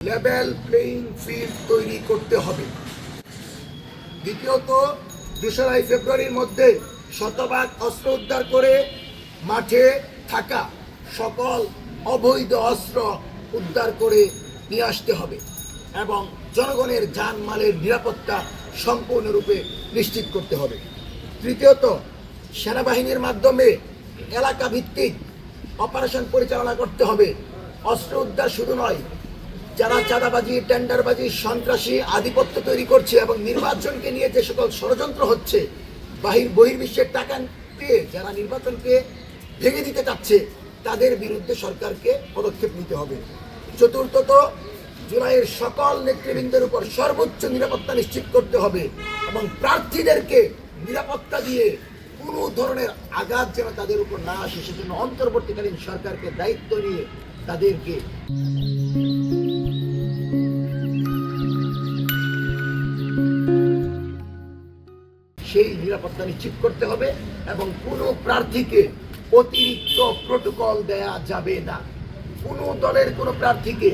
Level playing field তৈরি করতে হবে। দ্বিতীয়ত 2 ফেব্রুয়ারির মধ্যে শতভাগ অস্ত্র উদ্ধার করে মাঠে থাকা সকল অবৈধ অস্ত্র উদ্ধার করে নিয়ে আসতে হবে এবং জনগণের জানমালের নিরাপত্তা সম্পূর্ণরূপে নিশ্চিত করতে হবে। তৃতীয়ত সেনাবাহিনীর মাধ্যমে এলাকা ভিত্তিক অপারেশন পরিচালনা করতে হবে। অস্ত্র উদ্ধার শুধু নয়, যারা চাঁদাবাজি, টেন্ডারবাজি, সন্ত্রাসী, আধিপত্য তৈরি করছে এবং নির্বাচনকে নিয়ে যে সকল ষড়যন্ত্র হচ্ছে, বহির্বিশ্বের টাকা পেয়ে যারা নির্বাচনকে ভেঙে দিতে চাচ্ছে, তাদের বিরুদ্ধে সরকারকে পদক্ষেপ নিতে হবে। চতুর্থত জুলাইয়ের সকল নেতৃবৃন্দের উপর সর্বোচ্চ নিরাপত্তা নিশ্চিত করতে হবে এবং প্রার্থীদেরকে নিরাপত্তা দিয়ে কোনো ধরনের আঘাত যেন তাদের উপর না আসে, সেজন্য অন্তর্বর্তীকালীন সরকারকে দায়িত্ব নিয়ে তাদেরকে সেই নিরাপত্তা নিশ্চিত করতে হবে এবং কোনো প্রার্থীকে অতিরিক্ত প্রোটোকল দেয়া যাবে না। কোনো দলের কোনো প্রার্থীকে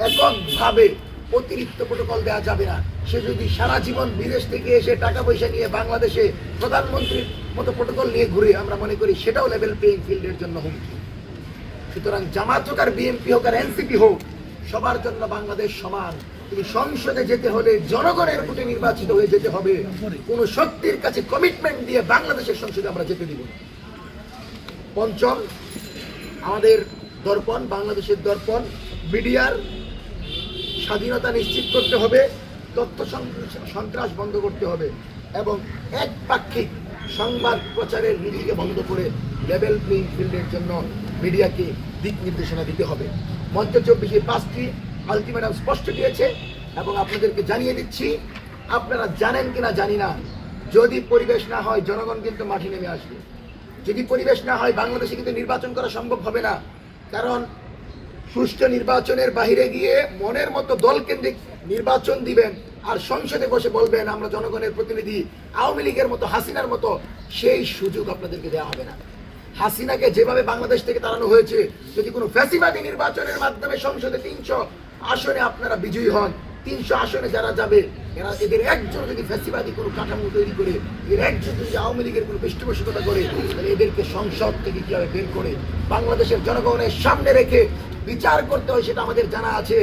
এককভাবে অতিরিক্ত প্রোটোকল দেওয়া যাবে না। সে যদি সারা জীবন বিদেশ থেকে এসে টাকা পয়সা নিয়ে বাংলাদেশে প্রধানমন্ত্রীর মতো প্রোটোকল নিয়ে ঘুরে, আমরা মনে করি সেটাও লেভেল প্লেইং ফিল্ডের জন্য হুমকি। সুতরাং জামাত হোক আর বিএনপি হোক আর এনসিপি হোক, সবার জন্য বাংলাদেশ সমান। তিনি সংসদে যেতে হলে জনগণের ভোটে নির্বাচিত হয়ে যেতে হবে। কোন শক্তির কাছে কমিটমেন্ট দিয়ে বাংলাদেশের সংসদে আমরা যেতে দিব না। পঞ্চম, আমাদের দর্পণ, বাংলাদেশের দর্পণ মিডিয়ার স্বাধীনতা নিশ্চিত করতে হবে, তথ্য সন্ত্রাস বন্ধ করতে হবে এবং একপাক্ষিক সংবাদ প্রচারের নীতিকে বন্ধ করে লেভেল প্লেইং ফিল্ডের জন্য মিডিয়াকে দিক নির্দেশনা দিতে হবে। মঞ্চ 24 5টি আলটিমেটাম স্পষ্ট দিয়েছে এবং আপনাদেরকে জানিয়ে দিচ্ছি, আপনারা জানেন কিনা জানি না, যদি পরিবেশ না হয় জনগণ কিন্তু মাঠে নেমে আসবে। যদি পরিবেশ না হয় বাংলাদেশে কিন্তু নির্বাচন করা সম্ভব হবে না। কারণ সুষ্ঠু নির্বাচনের বাহিরে গিয়ে মনের মতো দলকেন্দ্রিক নির্বাচন দিবেন আর সংসদে বসে বলবেন আমরা জনগণের প্রতিনিধি, আওয়ামী লীগের মতো, হাসিনার মতো, সেই সুযোগ আপনাদেরকে দেওয়া হবে না। হাসিনাকে যেভাবে বাংলাদেশ থেকে তাড়ানো হয়েছে, যদি কোনো ফ্যাসিবাদী নির্বাচনের মাধ্যমে সংসদে 300 আসনে আপনারা বিজয়ী হন, 300 আসনে যারা যাবে এদের একজন যদি ফ্যাসিবাদী কোনো কাঠামো তৈরি করে, এদের একজন যদি আওয়ামী লীগের কোনো পৃষ্ঠপোষকতা করে, তাহলে এদেরকে সংসদ থেকে কিভাবে বের করে বাংলাদেশের জনগণের সামনে রেখে বিচার করতে হয় সেটা আমাদের জানা আছে।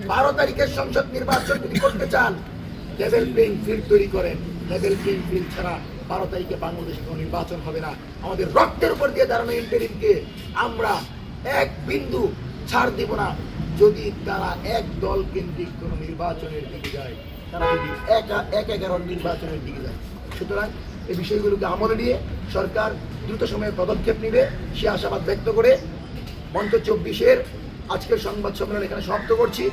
12 তারিখের সংসদ নির্বাচন যদি করতে চান, লেভেল প্লেইং ফিল্ড তৈরি করেন। লেভেল প্লেইং ফিল্ড ছাড়া 12 তারিখে বাংলাদেশে কোনো নির্বাচন হবে না। আমাদের রক্তের উপর দিয়ে দাঁড়ানো ইন্টারিমকে আমরা এক বিন্দু ছাড় দিব না। যদি তারা এক দল কেন্দ্রিক কোনো নির্বাচনের দিকে যায়, তারা যদি 11 নির্বাচনের দিকে যায়। সুতরাং এই বিষয়গুলোকে আমলে নিয়ে সরকার দ্রুত সময়ে পদক্ষেপ নেবে, সে আশাবাদ ব্যক্ত করে মঞ্চ 24-এর আজকের সংবাদ সম্মেলন এখানে সমাপ্ত করছি।